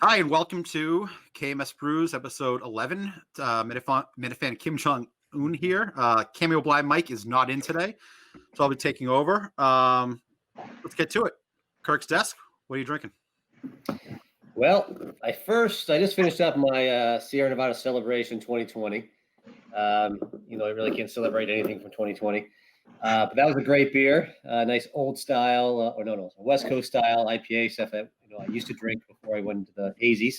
Hi, and welcome to KMS Brews, episode 11. Minifan Kim Jong-un here. Cameo Blind Mike is not in today, so I'll be taking over. Let's get to it. Kirk's desk, what are you drinking? Well, I just finished up my Sierra Nevada Celebration 2020. I really can't celebrate anything from 2020. But that was a great beer, nice old style, West Coast style IPA stuff that I used to drink before I went into the hazies.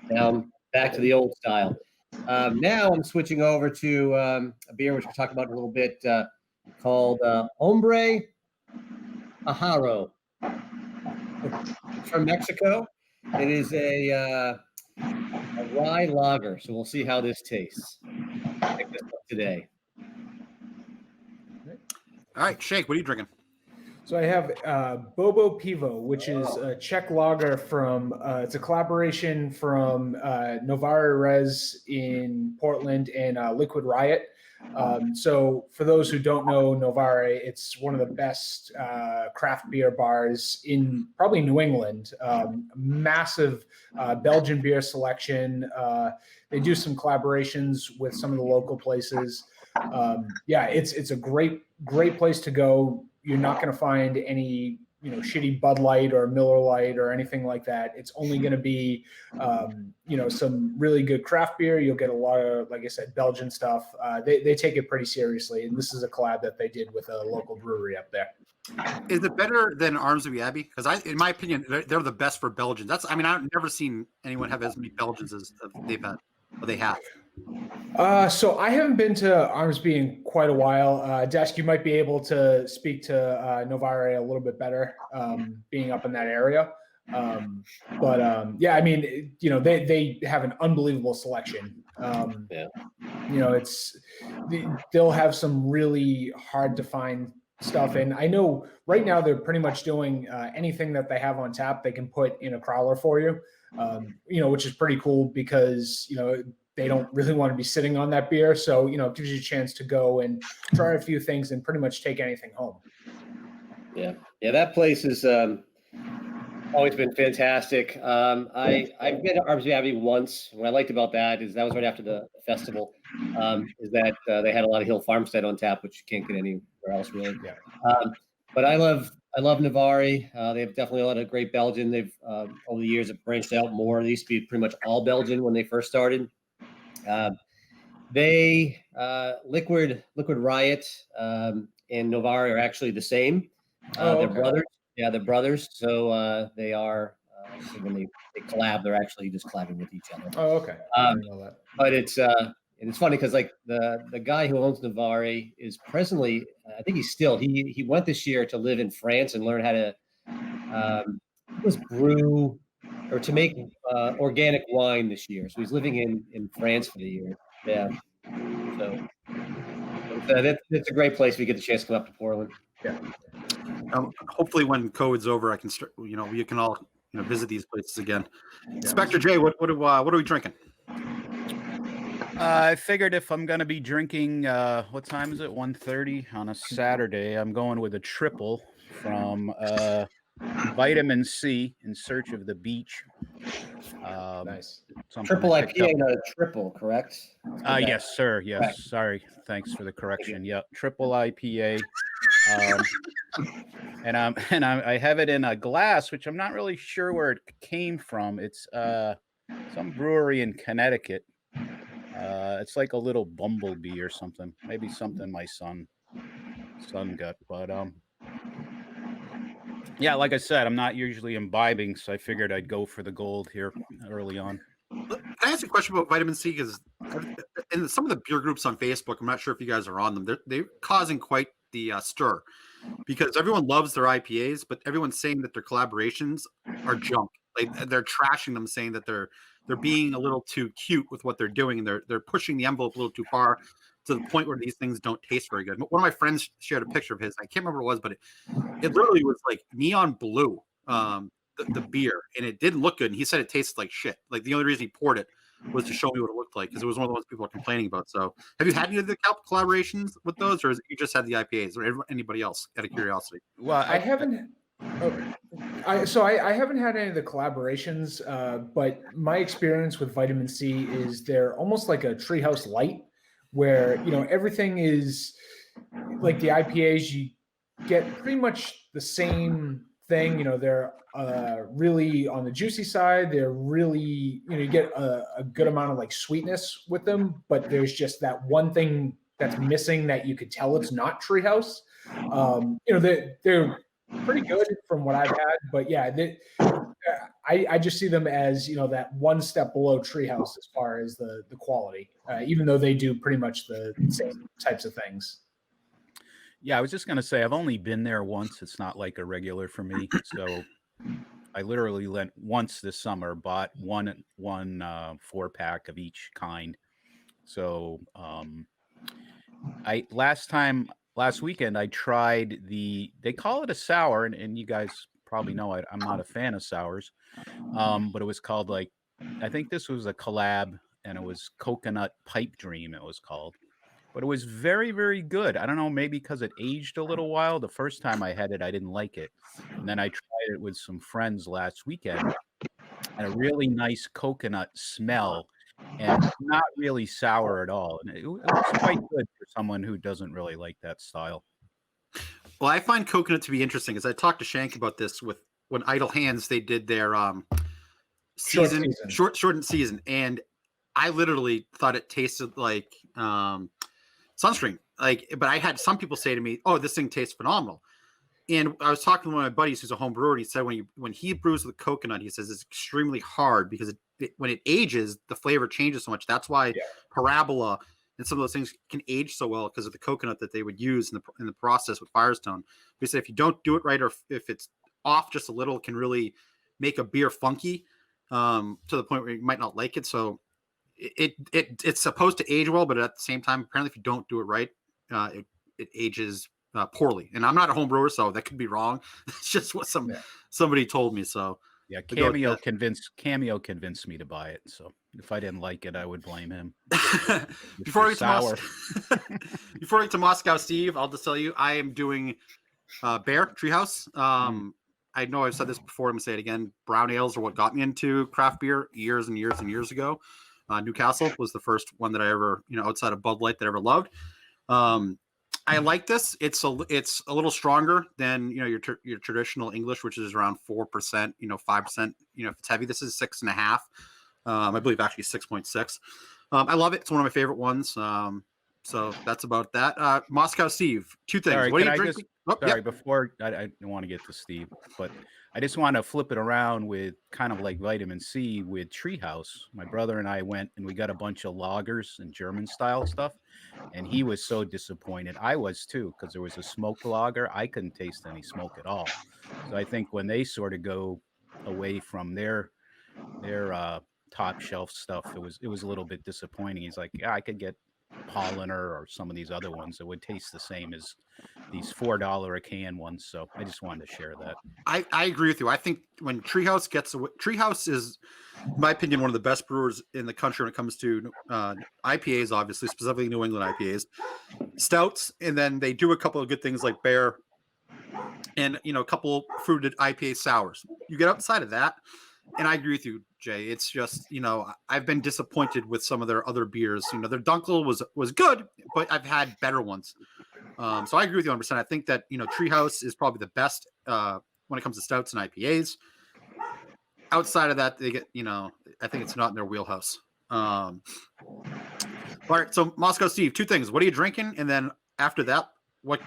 Now I'm back to the old style. Now I'm switching over to a beer which we'll talk about in a little bit, called Hombre Ajaro. It's from Mexico. It is a rye lager, so we'll see how this tastes. Pick this up today. All right, Shake, what are you drinking? So I have Bobo Pivo, which is a Czech lager from, it's a collaboration from Novara Rez in Portland and Liquid Riot. So for those who don't know Novara, it's one of the best craft beer bars in probably New England. Massive Belgian beer selection. They do some collaborations with some of the local places. It's a great place to go. You're not going to find any, shitty Bud Light or Miller Lite or anything like that. It's only going to be, some really good craft beer. You'll get a lot of, like I said, Belgian stuff. They take it pretty seriously, and this is a collab that they did with a local brewery up there. Is it better than Arms of the Abbey? Because in my opinion, they're the best for Belgians. I've never seen anyone have as many Belgians as they've had. Well, they have. So I haven't been to Armsby in quite a while. Desk, you might be able to speak to Novara a little bit better, being up in that area. They have an unbelievable selection. They'll have some really hard to find stuff. And I know right now they're pretty much doing anything that they have on tap, they can put in a crowler for you, which is pretty cool because, they don't really want to be sitting on that beer. So, it gives you a chance to go and try a few things and pretty much take anything home. Yeah, that place is always been fantastic. I've been to Armsby Abbey once. What I liked about that is that was right after the festival, is that they had a lot of Hill Farmstead on tap, which you can't get anywhere else really. Yeah. But I love Navari. They have definitely a lot of great Belgian. They've over the years have branched out more. They used to be pretty much all Belgian when they first started. Liquid Riot and Novara are actually the same. They're brothers. Yeah, they're brothers. So they are. So when they collab, they're actually just collabing with each other. Oh, okay. I didn't know that. But it's funny because like the guy who owns Navari is presently, I think he went this year to live in France and learn how to brew or to make organic wine this year. So he's living in France for the year. Yeah. So it's a great place if you get the chance to come up to Portland. Yeah. Hopefully when COVID's over, I can start, we can all, visit these places again. Yeah. Inspector J, what are we drinking? I figured if I'm going to be drinking, what time is it? 1:30 on a Saturday. I'm going with a triple from Vitamin C, In Search of the Beach. Nice. Triple IPA, not a triple, correct? Yes, sir. Yes. Right. Sorry. Thanks for the correction. Yep. Triple IPA. I have it in a glass, which I'm not really sure where it came from. It's some brewery in Connecticut. It's like a little bumblebee or something. Maybe something my son got. But yeah, like I said, I'm not usually imbibing, so I figured I'd go for the gold here early on. Can I ask you a question about vitamin C? Because in some of the beer groups on Facebook, I'm not sure if you guys are on them. They're causing quite the stir because everyone loves their IPAs, but everyone's saying that their collaborations are junk. Like they're trashing them, saying that they're being a little too cute with what they're doing, and they're pushing the envelope a little too far to the point where these things don't taste very good. One of my friends shared a picture of his. I can't remember what it was, but it literally was like neon blue, the beer, and it didn't look good. And he said it tasted like shit. Like the only reason he poured it was to show me what it looked like because it was one of the ones people are complaining about. So, have you had any of the collaborations with those, or is it you just had the IPAs, or anybody else? Out of curiosity. Well, I haven't I haven't had any of the collaborations, but my experience with vitamin C is they're almost like a Treehouse Light, where everything is like the IPAs. You get pretty much the same thing. They're really on the juicy side. They're really you get a good amount of like sweetness with them, but there's just that one thing that's missing that you could tell it's not Treehouse. They're pretty good from what I've had, but yeah, I just see them as that one step below Treehouse as far as the quality, even though they do pretty much the same types of things. Yeah, I was just gonna say I've only been there once. It's not like a regular for me, so I literally went once this summer, bought one 4-pack of each kind. So last weekend I tried they call it a sour, and you guys probably know I'm not a fan of sours, but it was called like I think this was a collab, and it was Coconut Pipe Dream. It was called. But it was very, very good. I don't know, maybe because it aged a little while. The first time I had it, I didn't like it. And then I tried it with some friends last weekend, and a really nice coconut smell and not really sour at all. And it was quite good for someone who doesn't really like that style. Well, I find coconut to be interesting because I talked to Shank about this with when Idle Hands they did their shortened season, and I literally thought it tasted like sunscreen. But I had some people say to me, "Oh, this thing tastes phenomenal." And I was talking to one of my buddies who's a home brewer, and he said when he brews with coconut, he says it's extremely hard because when it ages, the flavor changes so much. That's why Parabola and some of those things can age so well because of the coconut that they would use in the process with Firestone. He said if you don't do it right, or if it's off just a little, it can really make a beer funky to the point where you might not like it. So it's supposed to age well, but at the same time, apparently, if you don't do it right, it ages poorly. And I'm not a home brewer, so that could be wrong. It's just what somebody told me. So yeah, Cameo convinced me to buy it. So if I didn't like it, I would blame him. Before we get to Moscow, Steve, I'll just tell you, I am doing Bear Treehouse. I know I've said this before. I'm gonna say it again. Brown ales are what got me into craft beer years and years and years ago. Newcastle was the first one that I ever, outside of Bud Light, that I ever loved. I like this. It's a little stronger than your traditional English, which is around 4%, 5%. If it's heavy, this is 6.5. I believe actually 6.6. I love it. It's one of my favorite ones. So that's about that. Moscow Steve, two things. Sorry, what are you drinking? Before I don't want to get to Steve, but I just want to flip it around with kind of like vitamin C with Treehouse. My brother and I went and we got a bunch of lagers and German style stuff, and he was so disappointed. I was too, because there was a smoked lager. I couldn't taste any smoke at all. So I think when they sort of go away from their top shelf stuff, it was a little bit disappointing. He's like, yeah, I could get Polliner or some of these other ones that would taste the same as these $4 a can ones. So I just wanted to share that. I agree with you. I think when Treehouse is, in my opinion, one of the best brewers in the country when it comes to IPAs, obviously, specifically New England IPAs, stouts, and then they do a couple of good things like Bear and a couple fruited IPA sours. You get outside of that, and I agree with you, Jay. It's just I've been disappointed with some of their other beers. Their Dunkel was good, but I've had better ones. So I agree with you 100%. I think that Treehouse is probably the best when it comes to stouts and IPAs. Outside of that, they get I think it's not in their wheelhouse. All right, so Moscow Steve, two things. What are you drinking? And then after that,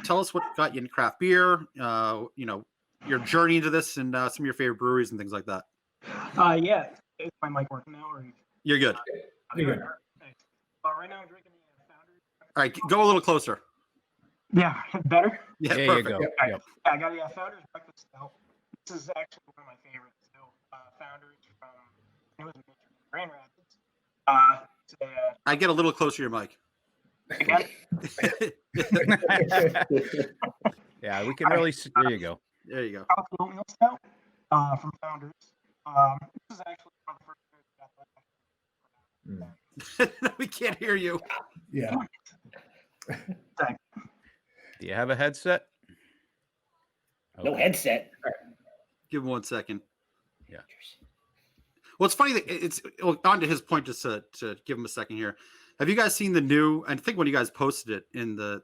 tell us what got you into craft beer. Your journey into this and some of your favorite breweries and things like that. Yeah. Is my mic working now? Or You're good. You're good. Right now I'm drinking the Founders. All right, go a little closer. Yeah, better? Yeah, there perfect. you go. Okay. Yep. I got a Founders Breakfast Stout. This is actually one of my favorites too. Founders from, it was Grand Rapids. I get a little closer to your mic. Again? Yeah, we can really see. There you go. There you go. Coffee oatmeal stout from Founders. This is actually one of the first beers I got. We can't hear you. Yeah. Do you have a headset? No headset. Give him 1 second. Yeah. Well, it's funny that it's on to his point. Just to give him a second here. Have you guys seen the new? I think when you guys posted it in the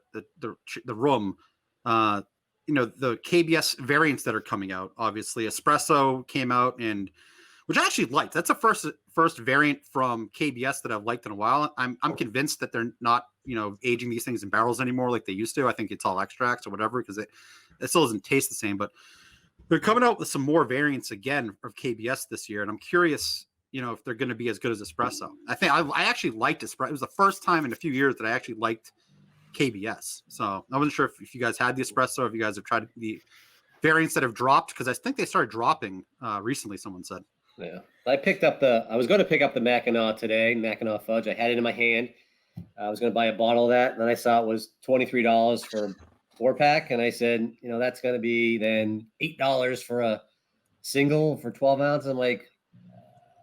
room, the KBS variants that are coming out. Obviously, espresso came out, and which I actually liked. That's the first variant from KBS that I've liked in a while. I'm convinced that they're not aging these things in barrels anymore like they used to. I think it's all extracts or whatever because it still doesn't taste the same. But they're coming out with some more variants again of KBS this year, and I'm curious, if they're going to be as good as espresso. I think I actually liked espresso. It was the first time in a few years that I actually liked KBS. So I wasn't sure if you guys had the espresso, if you guys have tried the variants that have dropped, because I think they started dropping recently. Someone said. Yeah, I was going to pick up the Mackinac today, Mackinac fudge. I had it in my hand. I was going to buy a bottle of that, and then I saw it was $23 for 4-pack, and I said, that's going to be then $8 for a single for 12 ounces. I'm like,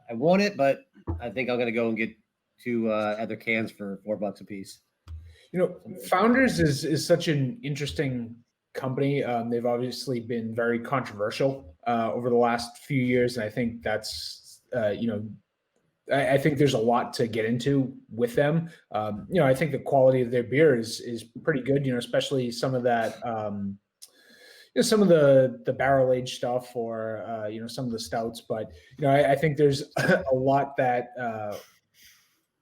I want it, but I think I'm going to go and get 2 other cans for $4 a piece. Founders is such an interesting company. They've obviously been very controversial over the last few years, and I think that's I think there's a lot to get into with them. I think the quality of their beer is pretty good. Especially some of that, some of the barrel aged stuff, or some of the stouts. But I think there's a lot that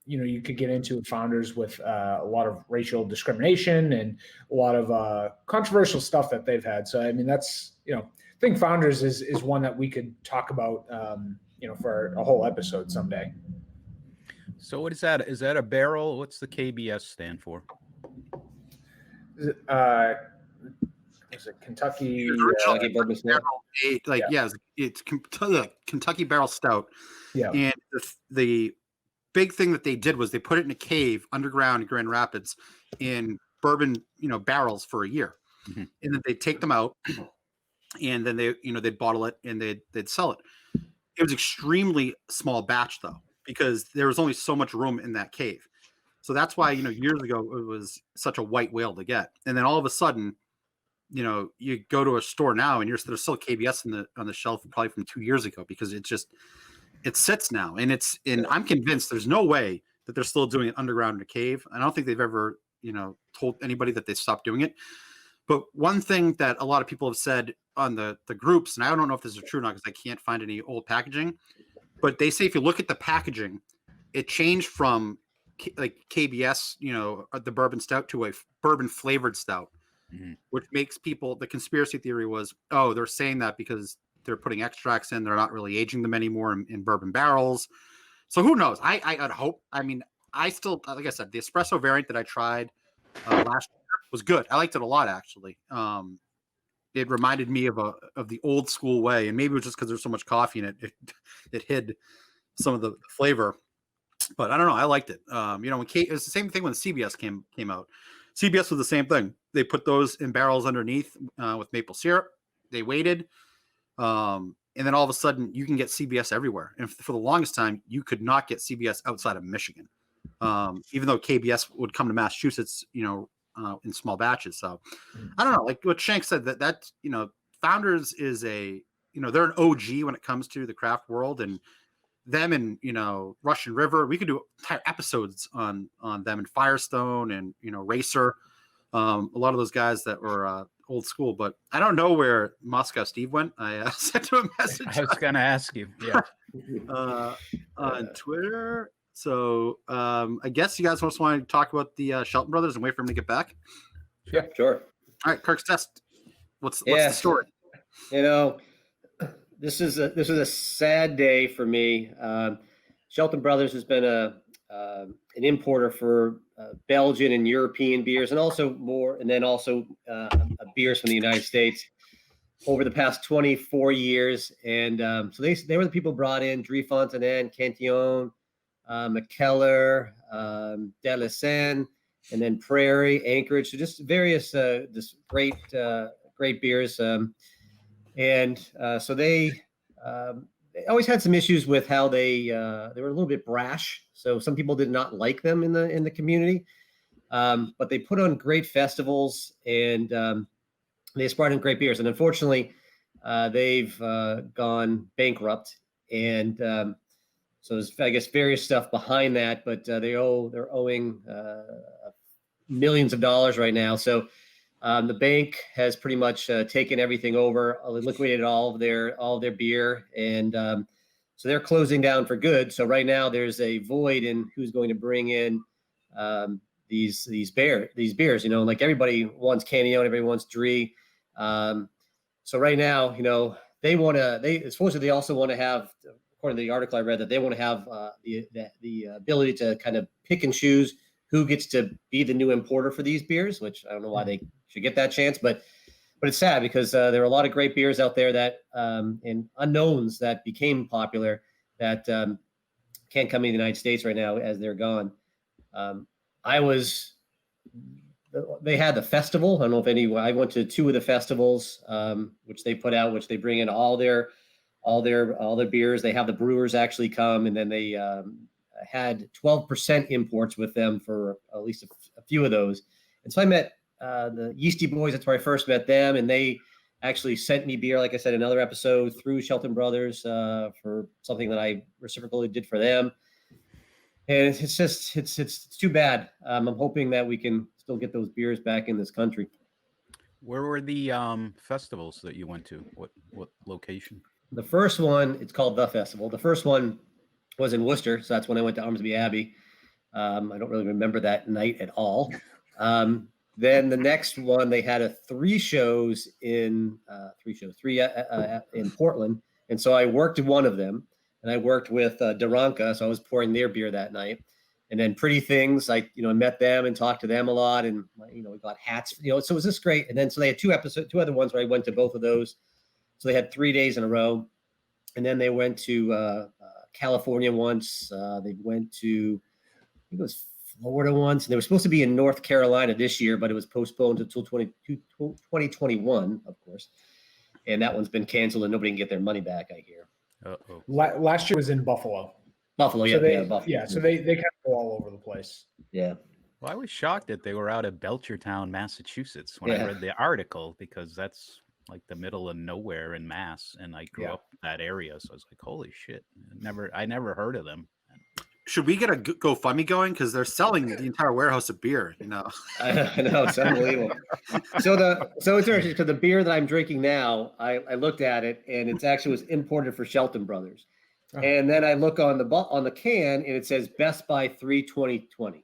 you could get into with Founders with a lot of racial discrimination and a lot of controversial stuff that they've had. So I mean, that's I think Founders is one that we could talk about. For a whole episode someday. So what is that? Is that a barrel? What's the KBS stand for? Is it Kentucky? Kentucky bourbon stout. It's Kentucky Barrel Stout. Yeah. And the big thing that they did was they put it in a cave underground in Grand Rapids in bourbon, barrels for a year, and then they take them out, and then they'd bottle it and they'd sell it. It was extremely small batch though, because there was only so much room in that cave. So that's why, years ago it was such a white whale to get. And then all of a sudden, you go to a store now and there's still KBS on the shelf probably from 2 years ago, because it sits now. And I'm convinced there's no way that they're still doing it underground in a cave. I don't think they've ever, told anybody that they stopped doing it. But one thing that a lot of people have said on the groups, and I don't know if this is true or not because I can't find any old packaging, but they say if you look at the packaging, it changed from like KBS, the bourbon stout, to a bourbon flavored stout, which makes people, the conspiracy theory was, they're saying that because they're putting extracts in, they're not really aging them anymore in bourbon barrels. So who knows? I'd hope. I mean, I still, like I said, the espresso variant that I tried last year was good. I liked it a lot, actually. It reminded me of the old school way, and maybe it was just because there's so much coffee in it, it hid some of the flavor. But I don't know. I liked it. It was the same thing when CBS came out. CBS was the same thing. They put those in barrels underneath with maple syrup. They waited, and then all of a sudden you can get CBS everywhere. And for the longest time, you could not get CBS outside of Michigan, even though KBS would come to Massachusetts, in small batches. So I don't know, like what Shank said, that Founders is they're an OG when it comes to the craft world, and them and Russian River, we could do entire episodes on them, and Firestone and Racer, a lot of those guys that were old school. But I don't know where Moscow Steve went. I sent him a message. I was gonna ask you, on Twitter. So I guess you guys just want to talk about the Shelton brothers and wait for him to get back. Yeah, sure. All right, Kirk's test. What's the story? This is a sad day for me. Shelton Brothers has been an importer for Belgian and European beers, and also beers from the United States over the past 24 years. And so they were the people brought in Drie Fontenaine, Cantillon, McKellar, Delisson, and then Prairie, Anchorage. So just various just great beers. So they always had some issues with how they were a little bit brash. So some people did not like them in the community, but they put on great festivals, and they brought in great beers. And unfortunately, they've gone bankrupt, and so there's, I guess, various stuff behind that, but they're owing millions of dollars right now. So the bank has pretty much taken everything over, liquidated all of their beer, and so they're closing down for good. So right now there's a void in who's going to bring in these beers. You know, like everybody wants Canyon, everybody wants Dree. So right now, you know, they supposedly they also want to have, according to the article I read, that they want to have the ability to kind of pick and choose who gets to be the new importer for these beers, which I don't know why they should get that chance, but it's sad because there are a lot of great beers out there that and unknowns that became popular that can't come in the United States right now as they're gone. They had the festival. I don't know if I went to 2 of the festivals, which they put out, which they bring in all their beers. They have the brewers actually come, and then they had 12% imports with them for at least a few of those. And so I met the Yeasty Boys. That's where I first met them, and they actually sent me beer, like I said, another episode through Shelton Brothers for something that I reciprocally did for them. And it's just it's too bad. I'm hoping that we can still get those beers back in this country. Where were the festivals that you went to? What location? The first one, it's called The Festival. The first one was in Worcester, so that's when I went to Armsby Abbey. I don't really remember that night at all. Then the next one, they had 3 shows in Portland, and so I worked one of them, and I worked with Duranka, so I was pouring their beer that night. And then Pretty Things, I met them and talked to them a lot, and we got hats, so it was just great. And then so they had 2 other ones where I went to both of those, so they had 3 days in a row. And then they went to California once. They went to, I think it was Florida once, and they were supposed to be in North Carolina this year, but it was postponed until 2021, of course. And that one's been canceled, and nobody can get their money back, I hear. Uh-oh. Last year was in Buffalo. Buffalo, so Buffalo. Yeah, so they kind of go all over the place. Yeah. Well, I was shocked that they were out of Belchertown, Massachusetts when I read the article, because that's like the middle of nowhere in Mass, and I grew up in that area, so I was like, holy shit. I never heard of them. Should we get a GoFundMe going? Because they're selling the entire warehouse of beer, I know, it's unbelievable. So it's interesting, because the beer that I'm drinking now, I looked at it, and it actually was imported for Shelton Brothers. Oh. And then I look on the can, and it says Best Buy 3/2020.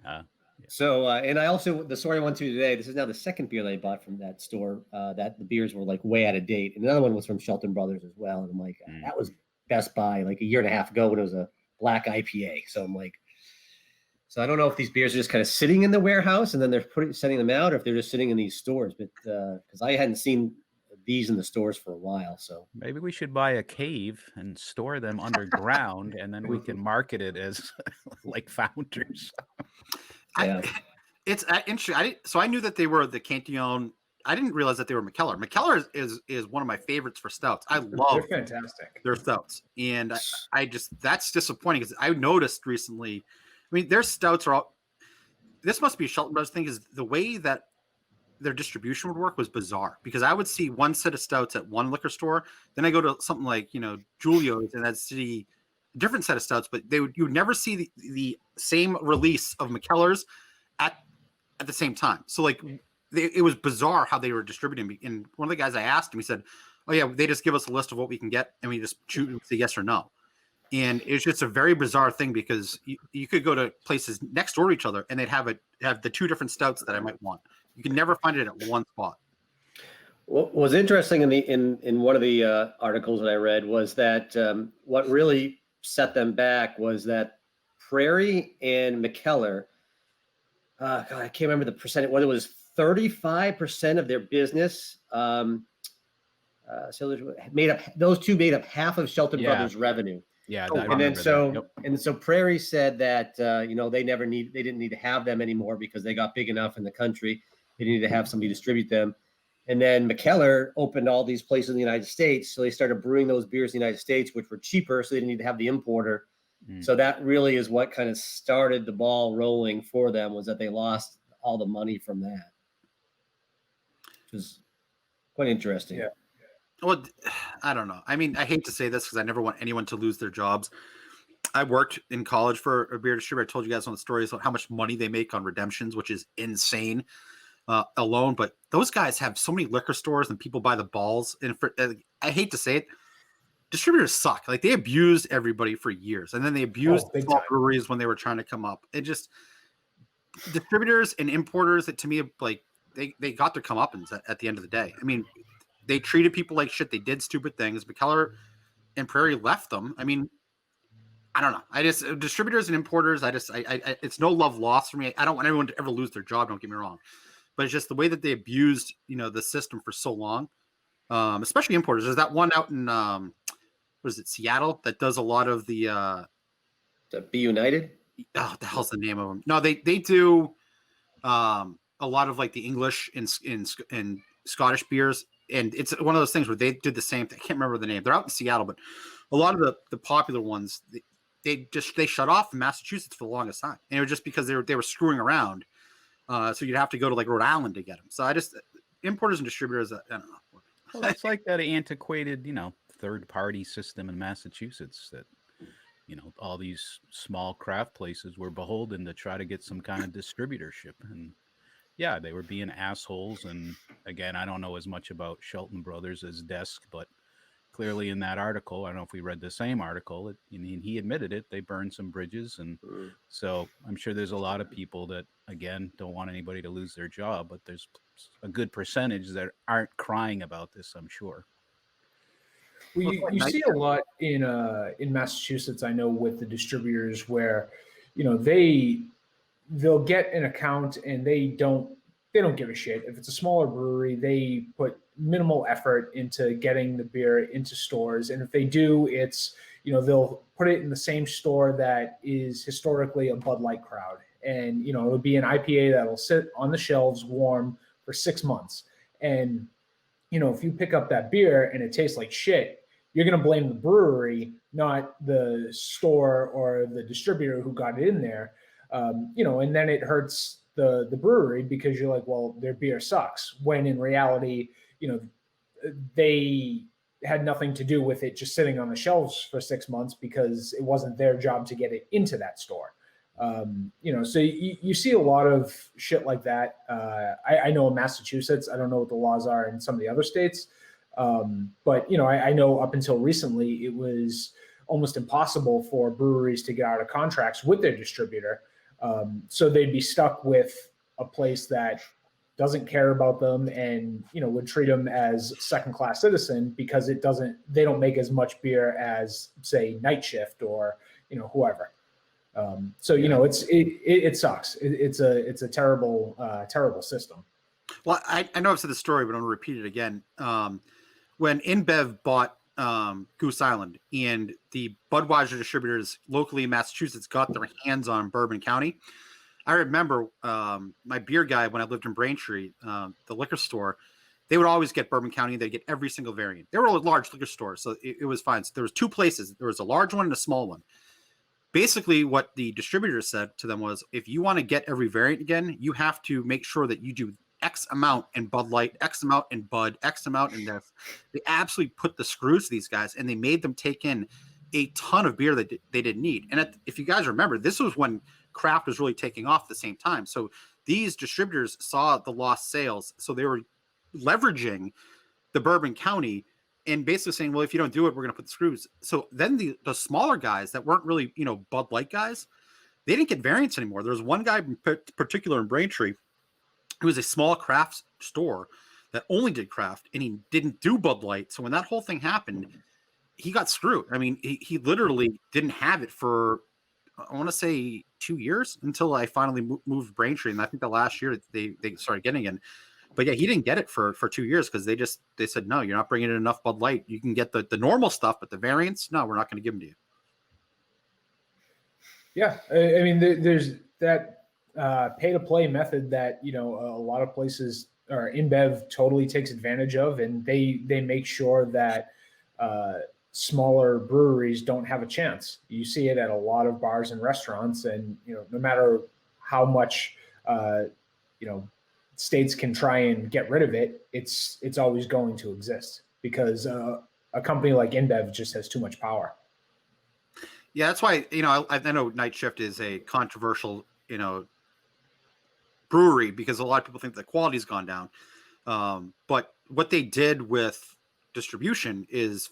Yeah. So, and I also, the store I went to today, this is now the second beer that I bought from that store, that the beers were like way out of date. And another one was from Shelton Brothers as well. And I'm like, that was Best Buy like a year and a half ago when it was a black IPA. So I'm like, so I don't know if these beers are just kind of sitting in the warehouse and then they're sending them out, or if they're just sitting in these stores. But because I hadn't seen these in the stores for a while. So maybe we should buy a cave and store them underground, and then we can market it as like Founders. Yeah. It's interesting. So I knew that they were the Cantillon. I didn't realize that they were Mikkeller. Mikkeller is one of my favorites for stouts. I love they're fantastic. Their stouts, and I just, that's disappointing because I noticed recently. I mean, their stouts are all. This must be a Shelton Brothers thing. Is the way that their distribution would work was bizarre, because I would see one set of stouts at one liquor store, then I go to something like Julio's, and that'd see a different set of stouts, but you would never see the same release of Mikkeller's at the same time. So like it was bizarre how they were distributing. And one of the guys, I asked him, he said, "Oh yeah, they just give us a list of what we can get, and we just choose say yes or no." And it's just a very bizarre thing, because you could go to places next door to each other and they'd have the 2 different stouts that I might want. You can never find it at one spot. What was interesting in one of the articles that I read was that what really set them back was that Prairie and Mikkeller, God, I can't remember the percentage, whether it was 35% of their business. So those 2 made up half of Shelton Brothers' revenue. Yeah, and so Prairie said that they didn't need to have them anymore because they got big enough in the country. They needed to have somebody distribute them. And then Mikkeller opened all these places in the United States, so they started brewing those beers in the United States, which were cheaper, so they didn't need to have the importer. So that really is what kind of started the ball rolling for them, was that they lost all the money from that, which is quite interesting. Yeah. Well, I don't know. I mean, I hate to say this because I never want anyone to lose their jobs. I worked in college for a beer distributor. I told you guys on the stories about how much money they make on redemptions, which is insane alone. But those guys have so many liquor stores and people buy the balls. And I hate to say it, distributors suck. Like they abused everybody for years, and then they abused small breweries when they were trying to come up. It just distributors and importers. That to me, like they got their comeuppance at the end of the day. I mean, they treated people like shit. They did stupid things. McKellar and Prairie left them. I mean, I don't know. I just distributors and importers. I it's no love lost for me. I don't want anyone to ever lose their job. Don't get me wrong, but it's just the way that they abused, the system for so long. Especially importers. There's that one out in what is it, Seattle, that does a lot of the Be United. Oh, what the hell's the name of them? No, they do a lot of like the English and Scottish beers, and it's one of those things where they did the same thing. I can't remember the name. They're out in Seattle, but a lot of the popular ones they shut off in Massachusetts for the longest time, and it was just because they were screwing around. So you'd have to go to like Rhode Island to get them. So importers and distributors, I don't know. Well, it's like that antiquated, third-party system in Massachusetts that, all these small craft places were beholden to try to get some kind of distributorship. And yeah, they were being assholes. And again, I don't know as much about Shelton Brothers as Desk, but clearly in that article, I don't know if we read the same article, he admitted it. They burned some bridges. And so I'm sure there's a lot of people that, again, don't want anybody to lose their job, but there's a good percentage that aren't crying about this, I'm sure. Well, you see a lot in Massachusetts, I know, with the distributors where, they'll get an account and they don't give a shit. If it's a smaller brewery, they put minimal effort into getting the beer into stores. And if they do, it's, they'll put it in the same store that is historically a Bud Light crowd. And, it'll be an IPA that'll sit on the shelves warm for 6 months. And, if you pick up that beer and it tastes like shit, you're going to blame the brewery, not the store or the distributor who got it in there. And then it hurts the brewery because you're like, well, their beer sucks. When in reality, they had nothing to do with it just sitting on the shelves for 6 months because it wasn't their job to get it into that store. So you see a lot of shit like that. I know in Massachusetts, I don't know what the laws are in some of the other states. But I know up until recently, it was almost impossible for breweries to get out of contracts with their distributor. So they'd be stuck with a place that doesn't care about them and, would treat them as second-class citizen because they don't make as much beer as, say, Night Shift or, whoever. It sucks. It's a terrible system. Well, I know I've said the story, but I'm going to repeat it again. When InBev bought Goose Island and the Budweiser distributors locally in Massachusetts got their hands on Bourbon County, I remember my beer guy when I lived in Braintree, the liquor store, they would always get Bourbon County. They'd get every single variant. They were a large liquor store, so it was fine. So there was two places. There was a large one and a small one. Basically, what the distributor said to them was, if you want to get every variant again, you have to make sure that you do X amount in Bud Light, X amount in Bud, X amount in this. They absolutely put the screws to these guys, and they made them take in a ton of beer that they didn't need. And if you guys remember, this was when craft was really taking off at the same time. So these distributors saw the lost sales, so they were leveraging the Bourbon County and basically saying, well, if you don't do it, we're going to put the screws. So then the smaller guys that weren't really, Bud Light guys, they didn't get variants anymore. There was one guy in particular in Braintree. It was a small craft store that only did craft, and he didn't do Bud Light. So when that whole thing happened, he got screwed. I mean, he literally didn't have it for, I want to say 2 years until I finally moved Braintree. And I think the last year they started getting it. But yeah, he didn't get it for 2 years because they said, no, you're not bringing in enough Bud Light. You can get the normal stuff, but the variants, no, we're not going to give them to you. Yeah. I mean, there's that pay to play method that, a lot of places or InBev totally takes advantage of. And they make sure that smaller breweries don't have a chance. You see it at a lot of bars and restaurants, and, no matter how much, states can try and get rid of it, it's always going to exist. because a company like InBev just has too much power. Yeah, that's why, I know Night Shift is a controversial, brewery because a lot of people think the quality's gone down. But what they did with distribution is,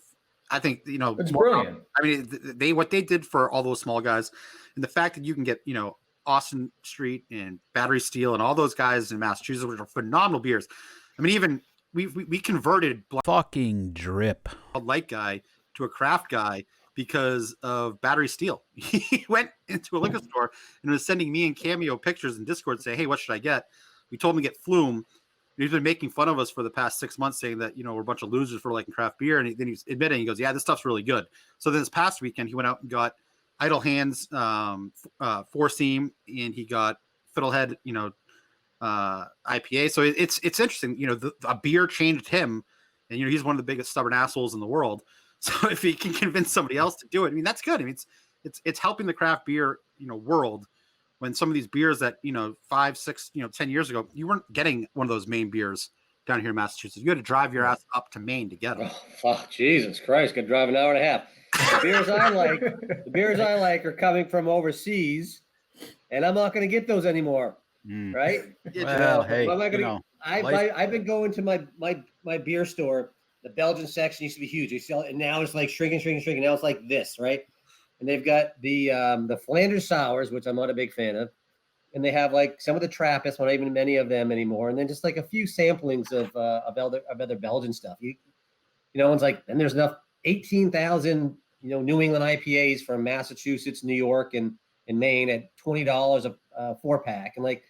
I think, It's brilliant. I mean, what they did for all those small guys, and the fact that you can get, Austin Street and Battery Steel and all those guys in Massachusetts, which are phenomenal beers. I mean, even we converted Fucking drip. Bud Light guy to a craft guy because of Battery Steel. He went into a liquor store and was sending me and Cameo pictures in Discord saying, "Hey, what should I get?" We told him to get Flume. He's been making fun of us for the past 6 months, saying that we're a bunch of losers for liking craft beer, and then he's admitting, he goes, "Yeah, this stuff's really good." So then this past weekend, he went out and got Idle Hands, Four Seam, and he got Fiddlehead, IPA. So it's interesting. A beer changed him, and he's one of the biggest stubborn assholes in the world. So if he can convince somebody else to do it, I mean, that's good. I mean, it's helping the craft beer world. When some of these beers that 5, 6, 10 years ago, you weren't getting one of those Maine beers down here in Massachusetts. You had to drive your ass up to Maine to get them. Oh, fuck, Jesus Christ! Could drive an hour and a half. The beers I like are coming from overseas, and I'm not going to get those anymore. Right? Well, hey, I've been going to my beer store. The Belgian section used to be huge. And now it's like shrinking. Now it's like this, right? And they've got the Flanders sours, which I'm not a big fan of, and they have like some of the Trappists, not even many of them anymore, and then just like a few samplings of other Belgian stuff. It's like, and there's enough 18,000 New England IPAs from Massachusetts, New York, and Maine at $20 a 4-pack, and like,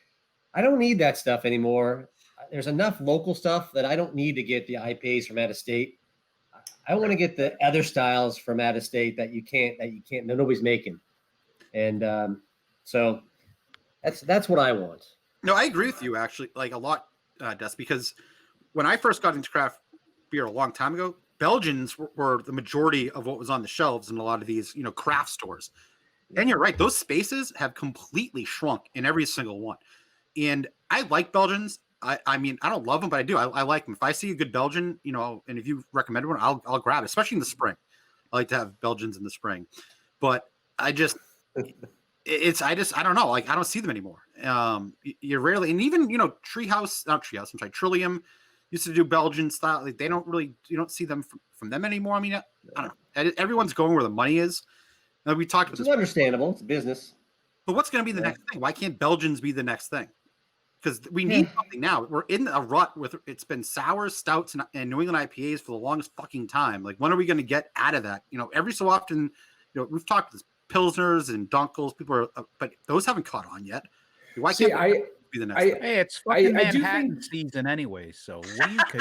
I don't need that stuff anymore. There's enough local stuff that I don't need to get the IPAs from out of state. I want to get the other styles from out of state that nobody's making. And so that's what I want. No, I agree with you actually, like a lot, Des, because when I first got into craft beer a long time ago, Belgians were the majority of what was on the shelves in a lot of these, craft stores. And you're right, those spaces have completely shrunk in every single one. And I like Belgians. I mean, I don't love them, but I do. I like them. If I see a good Belgian, and if you recommend one, I'll grab it, especially in the spring. I like to have Belgians in the spring, but I don't know. Like, I don't see them anymore. You're rarely, and even, Trillium used to do Belgian style. Like, you don't see them from them anymore. I mean, I don't know. Everyone's going where the money is. We talked about this. It's understandable. It's business. But what's going to be the next thing? Why can't Belgians be the next thing? Because we need something now. We're in a rut with it's been sours, stouts, and New England IPAs for the longest fucking time. Like, when are we going to get out of that? Every so often, we've talked to Pilsners and Dunkels. People are, but those haven't caught on yet. Why can't be the next thing? Hey, it's fucking Manhattan season anyway. So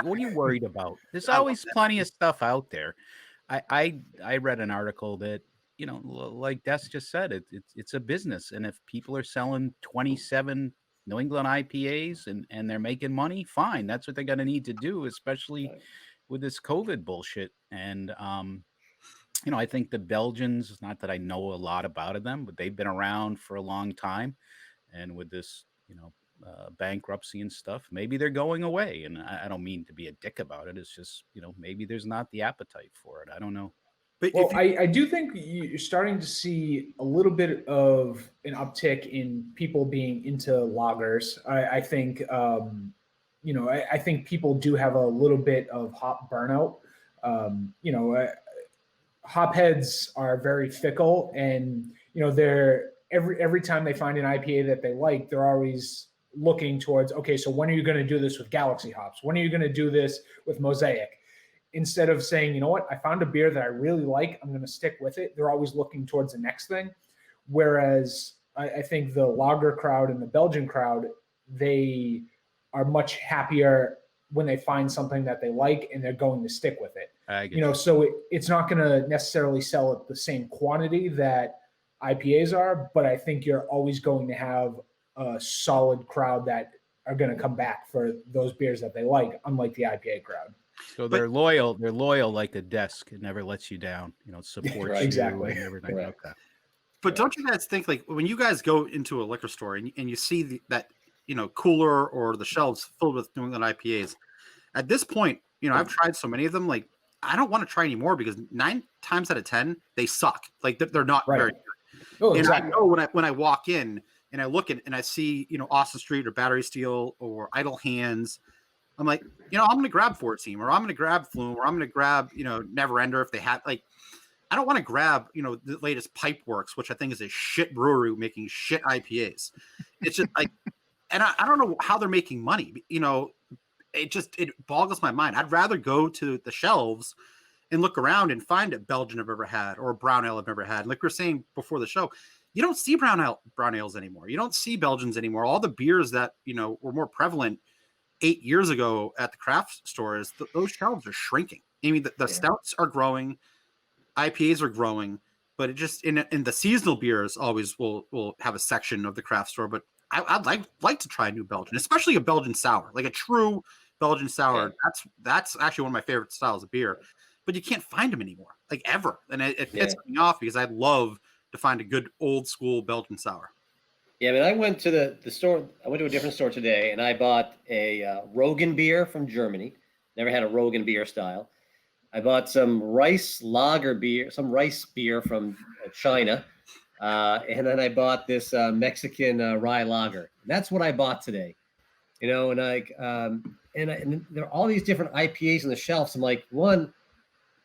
what are you worried about? There's always plenty of stuff out there. I read an article that, like Des just said, it's a business, and if people are selling 27 New England IPAs and they're making money, fine. That's what they're going to need to do, especially with this COVID bullshit. And, I think the Belgians, not that I know a lot about them, but they've been around for a long time. And with this, bankruptcy and stuff, maybe they're going away. And I don't mean to be a dick about it. It's just, maybe there's not the appetite for it. I don't know. But I do think you're starting to see a little bit of an uptick in people being into lagers. I think, I think people do have a little bit of hop burnout. Hop heads are very fickle, and they're every time they find an IPA that they like, they're always looking towards, okay, so when are you going to do this with Galaxy hops? When are you going to do this with Mosaic? Instead of saying, you know what, I found a beer that I really like, I'm going to stick with it. They're always looking towards the next thing. Whereas I think the lager crowd and the Belgian crowd, they are much happier when they find something that they like and they're going to stick with it. So it's not going to necessarily sell at the same quantity that IPAs are, but I think you're always going to have a solid crowd that are going to come back for those beers that they like, unlike the IPA crowd. So they're loyal. They're loyal like a desk. It never lets you down. Supports you exactly. and everything. Right. Okay. But don't you guys think, like, when you guys go into a liquor store and you see that cooler or the shelves filled with New England IPAs, at this point, I've tried so many of them. Like, I don't want to try anymore because 9 times out of 10 they suck. Like they're not very good. Oh, And exactly. I know when I walk in and I look at and I see Austin Street or Battery Steel or Idle Hands, I'm like, I'm going to grab 14 or I'm going to grab Flume or I'm going to grab Never Ender if they have like. I don't want to grab the latest Pipeworks, which I think is a shit brewery making shit IPAs. It's just like, and I don't know how they're making money. It boggles my mind. I'd rather go to the shelves and look around and find a Belgian I've ever had or a brown ale I've ever had. Like we were saying before the show, you don't see brown ales anymore. You don't see Belgians anymore. All the beers that were more prevalent 8 years ago at the craft stores, those shelves are shrinking. I mean, the stouts are growing, IPAs are growing, but it just in the seasonal beers always will have a section of the craft store. But I'd like to try a new Belgian, especially a Belgian sour, like a true Belgian sour. That's actually one of my favorite styles of beer, but you can't find them anymore, like ever. And it pisses me off because I'd love to find a good old school Belgian sour. Yeah, I mean, I went to the store. I went to a different store today, and I bought a Rogan beer from Germany. Never had a Rogan beer style. I bought some rice lager beer, some rice beer from China, and then I bought this Mexican rye lager. That's what I bought today. And like, and there are all these different IPAs on the shelves. I'm like, one,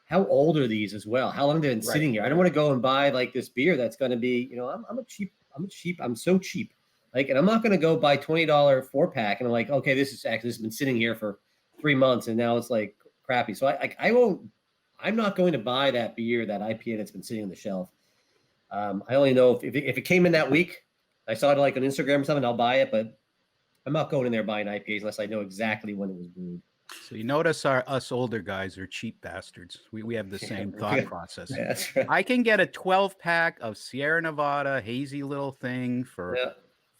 how old are these as well? How long they've been sitting here? I don't want to go and buy like this beer that's going to be, I'm so cheap. Like, and I'm not going to go buy $20 4-pack. And I'm like, okay, this has been sitting here for 3 months and now it's like crappy. So I'm not going to buy that beer, that IPA that's been sitting on the shelf. I only know if it came in that week, I saw it like on Instagram or something, I'll buy it, but I'm not going in there buying IPAs unless I know exactly when it was brewed. So you notice us older guys are cheap bastards. We have the same thought process. Yeah, that's right. I can get a 12-pack of Sierra Nevada hazy little thing for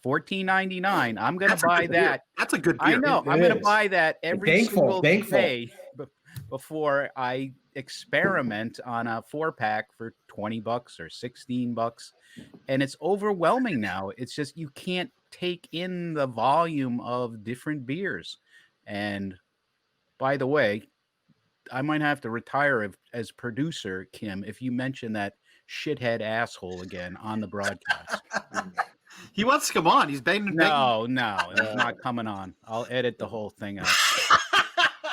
$14.99. I'm going to buy that. That's a good beer. I know. I'm going to buy that every single day before I experiment on a 4-pack for $20 or $16. And it's overwhelming now. It's just you can't take in the volume of different beers. And by the way, I might have to retire as producer, Kim, if you mention that shithead asshole again on the broadcast. He wants to come on. He's begging. No, it's not coming on. I'll edit the whole thing out.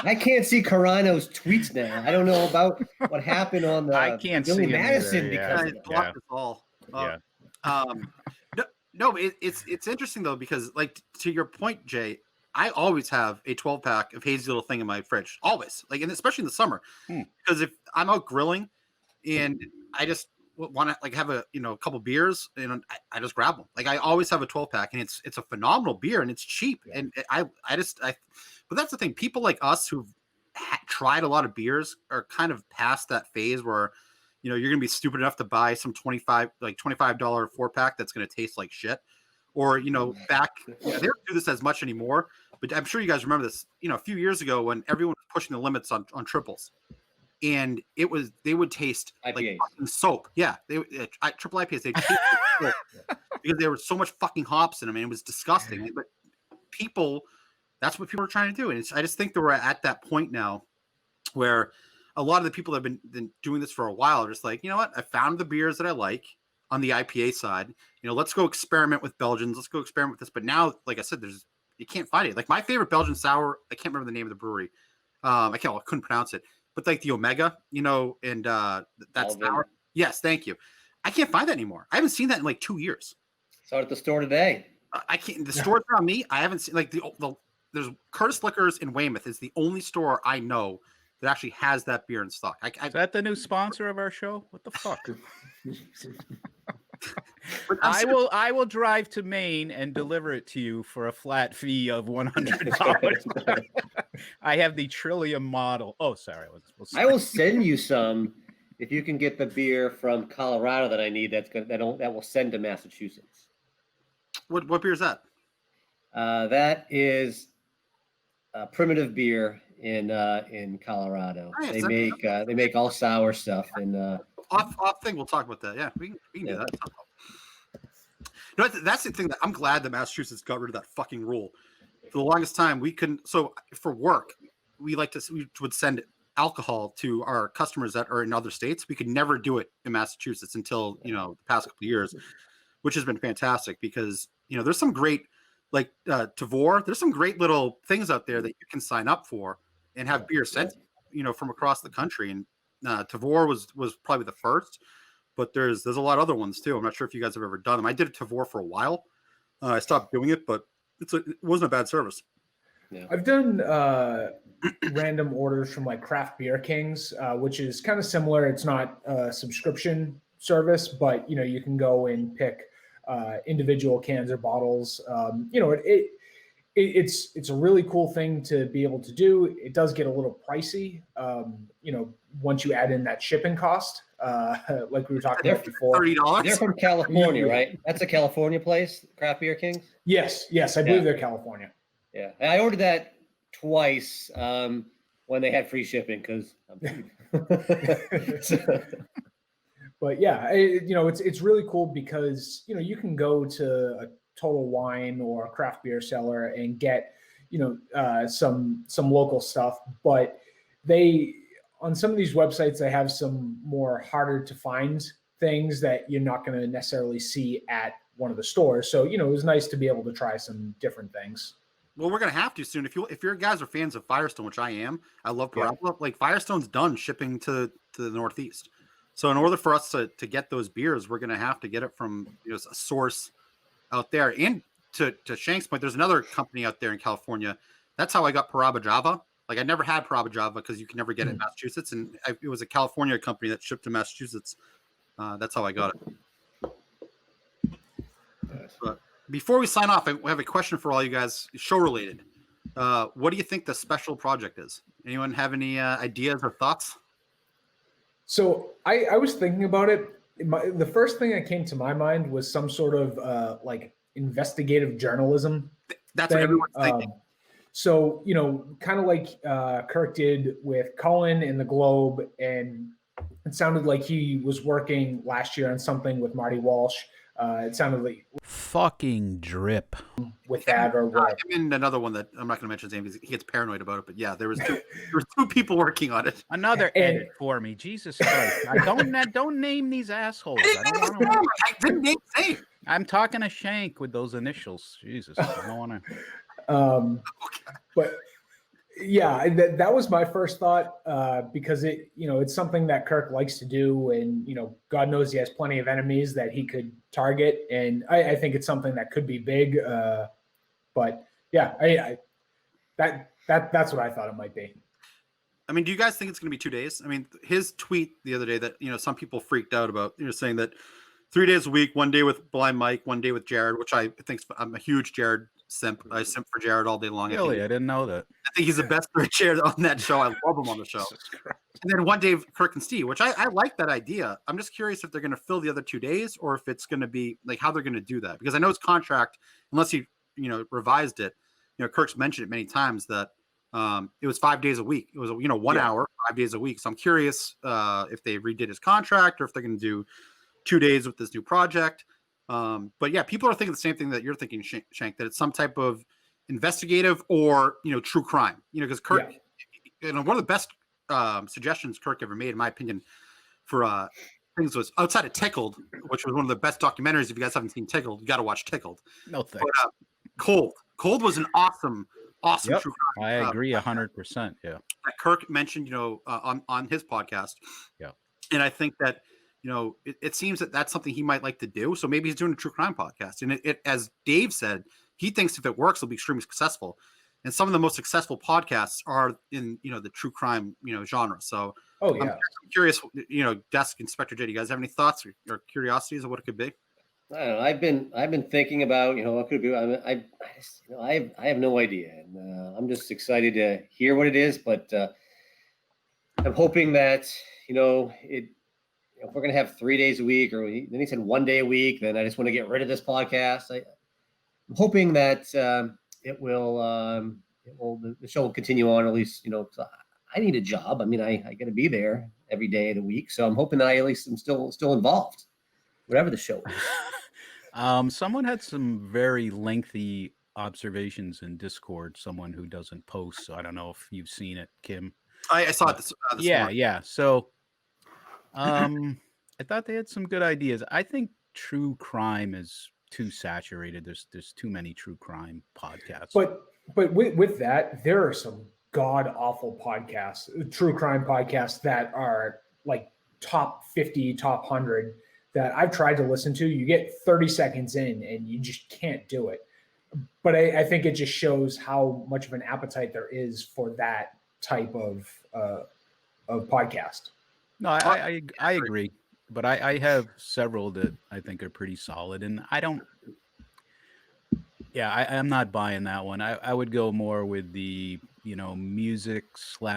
I can't see Carano's tweets now. I don't know about what happened on the I can't Billy see Madison either, because it blocked us all. No, it's interesting though because like to your point, Jay, I always have a 12-pack of hazy little thing in my fridge, always. Like, and especially in the summer, because if I'm out grilling and I just want to like have a couple beers and I just grab them. Like I always have a 12-pack and it's a phenomenal beer and it's cheap and but that's the thing. People like us who've tried a lot of beers are kind of past that phase where you're going to be stupid enough to buy some $25 4-pack that's going to taste like shit. Or, back, they don't do this as much anymore, but I'm sure you guys remember this, a few years ago when everyone was pushing the limits on triples. And they would taste IPAs. like fucking soap. Yeah. Triple IPAs, they tasted like soap because there was so much fucking hops in them and it was disgusting. But that's what people are trying to do. And I just think that we're at that point now where a lot of the people that have been doing this for a while are just like, you know what? I found the beers that I like on the IPA side. Let's go experiment with Belgians. Let's go experiment with this. But now, like I said, you can't find it. Like my favorite Belgian sour, I can't remember the name of the brewery. I couldn't pronounce it. But like the Omega, and that's sour. Yes, thank you. I can't find that anymore. I haven't seen that in like 2 years. Saw it at the store today. I can't. The store's around me. I haven't seen like there's Curtis Liquors in Weymouth is the only store I know that actually has that beer in stock. Is that the new sponsor of our show? What the fuck? I will drive to Maine and deliver it to you for a flat fee of $100. I have the Trillium model. Oh, sorry. I will send you some if you can get the beer from Colorado that I need. That will send to Massachusetts. What beer is that? That is Primitive Beer in Colorado. Nice. They make all sour stuff and off thing. We'll talk about that. Yeah, we can do that. That's the thing that I'm glad that Massachusetts got rid of that fucking rule. For the longest time, we couldn't. So for work, we would send alcohol to our customers that are in other states. We could never do it in Massachusetts until the past couple of years, which has been fantastic because there's some great Tavor. There's some great little things out there that you can sign up for and have beer sent from across the country. And Tavor was probably the first, but there's a lot of other ones too. I'm not sure if you guys have ever done them. I did a Tavor for a while. I stopped doing it, but it wasn't a bad service. Yeah. I've done random orders from like Craft Beer Kings, which is kind of similar. It's not a subscription service, but you can go and pick individual cans or bottles. It's a really cool thing to be able to do. It does get a little pricey, once you add in that shipping cost, like we were talking about before. $30. They're from California, right? That's a California place, Craft Beer Kings? Yes, I believe they're California. Yeah, I ordered that twice when they had free shipping because. But yeah, it's really cool because you can go to a Total Wine or a craft beer cellar and get some local stuff, but they on some of these websites they have some more harder to find things that you're not going to necessarily see at one of the stores. So it was nice to be able to try some different things. Well, we're gonna have to soon. If your guys are fans of Firestone, which I am, I love Parabola. Like Firestone's done shipping to the Northeast, so in order for us to get those beers, we're gonna have to get it from a source out there. And to Shank's point, there's another company out there in California. That's how I got Paraba Java. Like I never had Paraba Java because you can never get it in Massachusetts, and it was a California company that shipped to Massachusetts. That's how I got it. But before we sign off, I have a question for all you guys, show related. What do you think the special project is? Anyone have any ideas or thoughts? So I was thinking about it. The first thing that came to my mind was some sort of like investigative journalism. That's what everyone's thinking. So, kind of like Kirk did with Cullen in the Globe, and it sounded like he was working last year on something with Marty Walsh. It sounded like fucking drip with that or what. And another one that I'm not going to mention his name because he gets paranoid about it. But yeah, there was two people working on it. Another edit for me, Jesus Christ! Don't name these assholes. I don't want to. I didn't name name. I'm talking to Shank with those initials. Jesus, I don't want to. But yeah, that was my first thought because it's something that Kirk likes to do, and God knows he has plenty of enemies that he could target, and I think it's something that could be big. But yeah, that's what I thought it might be. I mean, do you guys think it's going to be 2 days? I mean, his tweet the other day that some people freaked out about, saying that 3 days a week, 1 day with Blind Mike, 1 day with Jared, which I think I'm a huge Jared simp. I simp for Jared all day long. Really? I didn't know that. I think he's the best Jared on that show. I love him on the show. And then 1 day Kirk and Steve, which I like that idea. I'm just curious if they're going to fill the other 2 days or if it's going to be like how they're going to do that. Because I know his contract, unless he revised it, Kirk's mentioned it many times that it was 5 days a week. It was 1 hour, 5 days a week. So I'm curious if they redid his contract or if they're going to do 2 days with this new project. But yeah, people are thinking the same thing that you're thinking, Shank, that it's some type of investigative or true crime. Because Kirk, one of the best suggestions Kirk ever made, in my opinion, for things was outside of Tickled, which was one of the best documentaries. If you guys haven't seen Tickled, you got to watch Tickled. No thanks. But, Cold was an awesome true crime. I agree 100%. Yeah, that Kirk mentioned, on his podcast. Yeah, and I think that. It seems that that's something he might like to do. So maybe he's doing a true crime podcast. And it as Dave said, he thinks if it works, it'll be extremely successful. And some of the most successful podcasts are in, the true crime, genre. So I'm curious, Desk Inspector J, do you guys have any thoughts or curiosities of what it could be? I don't know. I've been thinking about, what could it be? I have no idea. And I'm just excited to hear what it is, but I'm hoping that, if we're going to have 3 days a week, or then he said 1 day a week, then I just want to get rid of this podcast. I'm hoping that the show will continue on, at least, I need a job. I mean, I got to be there every day of the week. So I'm hoping that I at least am still involved, whatever the show is. Someone had some very lengthy observations in Discord, someone who doesn't post. So I don't know if you've seen it, Kim. I saw it this Yeah, morning. yeah. So I thought they had some good ideas. I think true crime is too saturated. There's too many true crime podcasts. But with that, there are some god awful podcasts, true crime podcasts that are like top 50, top 100 that I've tried to listen to. You get 30 seconds in and you just can't do it. But I think it just shows how much of an appetite there is for that type of podcast. No, I agree, but I have several that I think are pretty solid, and I don't. Yeah, I'm not buying that one. I would go more with the music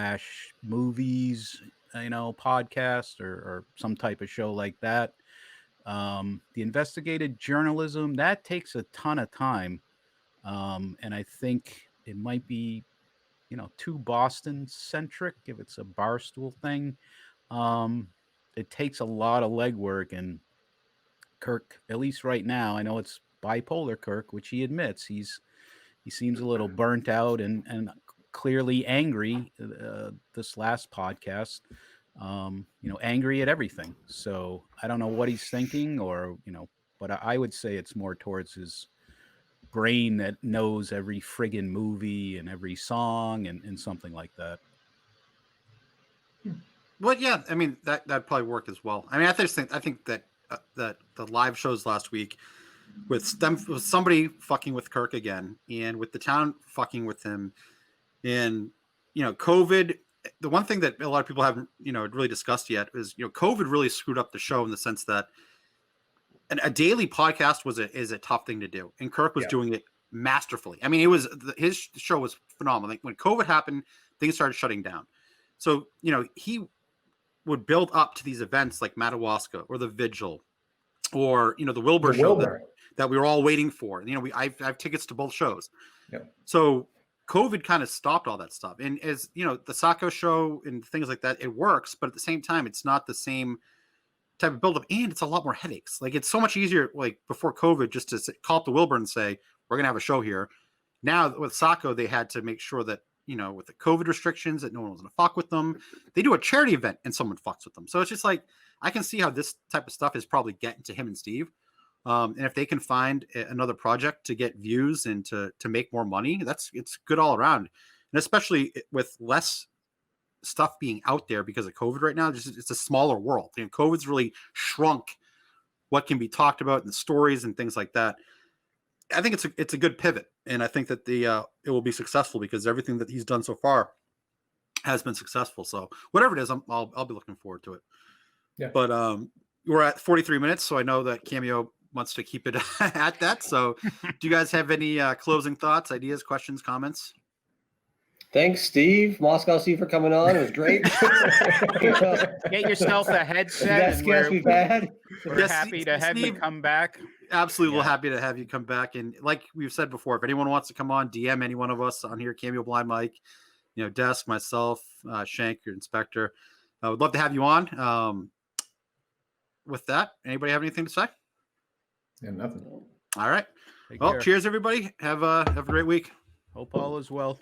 / movies podcast or some type of show like that. The investigative journalism that takes a ton of time, and I think it might be too Boston centric if it's a barstool thing. It takes a lot of legwork, and Kirk, at least right now, I know it's bipolar Kirk, which he admits he seems a little burnt out and clearly angry. This last podcast, angry at everything. So I don't know what he's thinking, but I would say it's more towards his brain that knows every friggin' movie and every song and something like that. Well, yeah, I mean that probably work as well. I mean, I think that that the live shows last week with somebody fucking with Kirk again, and with the town fucking with him, and COVID. The one thing that a lot of people haven't really discussed yet is COVID really screwed up the show in the sense that a daily podcast is a tough thing to do, and Kirk was doing it masterfully. I mean, his show was phenomenal. Like when COVID happened, things started shutting down. So he would build up to these events like Madawaska or the Vigil or the Wilbur show that we were all waiting for. And I have tickets to both shows. Yep. So COVID kind of stopped all that stuff. And as the Sacco show and things like that, it works, but at the same time, it's not the same type of buildup, and it's a lot more headaches. Like it's so much easier, like before COVID, just to call up the Wilbur and say, we're gonna have a show here. Now with Sacco, they had to make sure that with the COVID restrictions that no one was going to fuck with them. They do a charity event and someone fucks with them. So it's just like, I can see how this type of stuff is probably getting to him and Steve. And if they can find another project to get views and to make more money, it's good all around. And especially with less stuff being out there because of COVID right now, it's a smaller world. COVID's really shrunk what can be talked about in the stories and things like that. I think it's a good pivot, and I think that it will be successful because everything that he's done so far has been successful. So whatever it is, I'll be looking forward to it. Yeah. But we're at 43 minutes, so I know that Cameo wants to keep it at that. So do you guys have any closing thoughts, ideas, questions, comments? Thanks, Steve. Moscow Steve for coming on. It was great. Get yourself a headset. Best guest we've had. We're happy to have you come back. Absolutely, we're happy to have you come back. And like we've said before, if anyone wants to come on, DM any one of us on here, Cameo Blind Mike, Desk, myself, Shank, your inspector. I would love to have you on. With that, anybody have anything to say? Yeah, nothing. All right. Take Well, care. cheers, everybody. Have a great week. Hope all is well.